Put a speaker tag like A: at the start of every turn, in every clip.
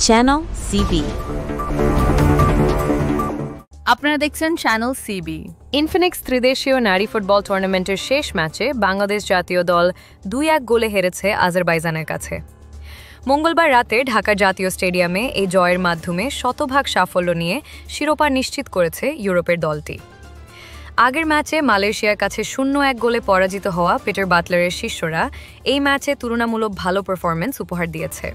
A: Channel CB
B: আপনারা দেখছেন channel CB. Infinix ত্রিদেশীয় নারী ফুটবল টুর্নামেন্টের শেষ ম্যাচে বাংলাদেশ জাতীয় দল 2-1 গোলে হেরেছে আজারবাইজানের কাছে। মঙ্গলবার রাতে ঢাকা জাতীয় স্টেডিয়ামে এই জয়ের মাধ্যমে শতভাগ সাফল্য নিয়ে শিরোপা নিশ্চিত করেছে ইউরোপের দলটি। আগের ম্যাচে মালয়েশিয়ার কাছে 0-1 গোলে পরাজিত হওয়া পিটার বাটলারের শিষ্যরা এই ম্যাচে তুলনামূলক ভালো পারফরম্যান্স উপহার দিয়েছে।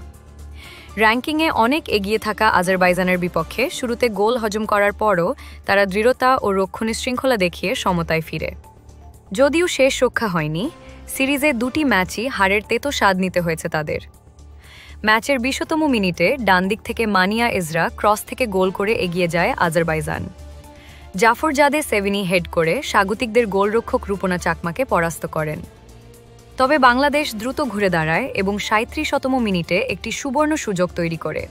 B: র্যাঙ্কিংয়ে অনেক এগিয়ে থাকা আজারবাইজানের বিপক্ষে শুরুতে গোল হজম করার পরও তারা দৃঢ়তা ও রক্ষণী শৃঙ্খলা দেখিয়ে সমতায় ফিরে। যদিও শেষ রক্ষা হয়নি, সিরিজে দুটি ম্যাচই হারের তেতো স্বাদ নিতে হয়েছে তাদের। ম্যাচের 20তম মিনিটে ডান দিক থেকে মানিয়া ইজরা ক্রস থেকে গোল করে এগিয়ে যায় আজারবাইজান। জাফর জাদে সেভিনি হেড করে স্বাগতিকদের গোলরক্ষক রূপনা চাকমাকে পরাস্ত করেন। তবে বাংলাদেশ দ্রুত ঘুরে দাঁড়ায় এবং 37তম মিনিটে একটি সুবর্ণ সুযোগ তৈরি করে।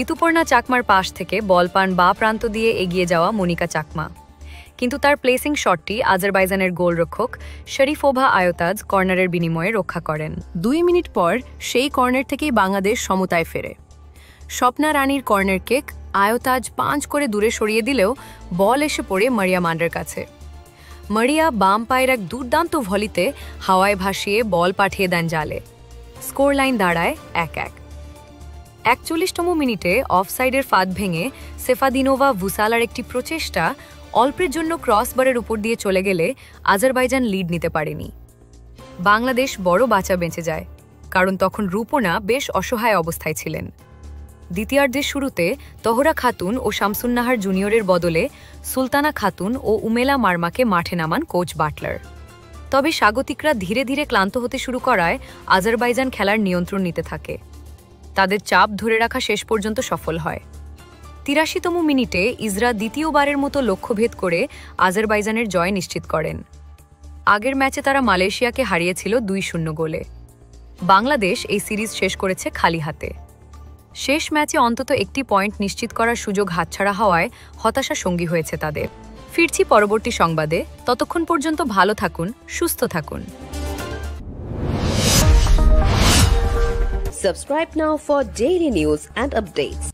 B: ঋতুপর্ণা চাকমার পাশ থেকে বল পান বাঁ প্রান্ত দিয়ে এগিয়ে যাওয়া মনিকা চাকমা, কিন্তু তার প্লেসিং শটটি আজারবাইজানের গোলরক্ষক শরীফোভা আয়তাজ কর্নারের বিনিময়ে রক্ষা করেন। 2 মিনিট পর সেই কর্নার থেকেই বাংলাদেশ সমতায় ফেরে। স্বপ্না রানীর কর্নার কিক আয়তাজ 5 করে দূরে সরিয়ে দিলেও বল এসে পড়ে মারিয়া মান্ডার কাছে। মারিয়া বাম পায়ের এক দুর্দান্ত ভলিতে হাওয়ায় ভাসিয়ে বল পাঠিয়ে দেন জালে। স্কোর লাইন দাঁড়ায় 1-1। 41তম মিনিটে অফসাইডের ফাঁদ ভেঙে সেফাদিনোভা ভুসালার একটি প্রচেষ্টা অল্পের জন্য ক্রসবারের উপর দিয়ে চলে গেলে আজারবাইজান লিড নিতে পারেনি। বাংলাদেশ বড় বাঁচা বেঁচে যায়, কারণ তখন রূপনা বেশ অসহায় অবস্থায় ছিলেন। দ্বিতীয়ার্ধের শুরুতে তহরা খাতুন ও শামসুন্নাহার জুনিয়রের বদলে সুলতানা খাতুন ও উমেলা মার্মাকে মাঠে নামান কোচ বাটলার। তবে স্বাগতিকরা ধীরে ধীরে ক্লান্ত হতে শুরু করায় আজারবাইজান খেলার নিয়ন্ত্রণ নিতে থাকে। তাদের চাপ ধরে রাখা শেষ পর্যন্ত সফল হয়। 83তম মিনিটে ইজরা দ্বিতীয়বারের মতো লক্ষ্যভেদ করে আজারবাইজানের জয় নিশ্চিত করেন। আগের ম্যাচে তারা মালয়েশিয়াকে হারিয়েছিল 2-0 গোলে। বাংলাদেশ এই সিরিজ শেষ করেছে খালি হাতে। শেষ ম্যাচে অন্তত একটি পয়েন্ট নিশ্চিত করার সুযোগ হাতছাড়া হওয়ায় হতাশা সঙ্গী হয়েছে তাদের। ফিরছি পরবর্তী সংবাদে, ততক্ষণ পর্যন্ত ভালো থাকুন, সুস্থ থাকুন।
C: Subscribe now for daily news and updates.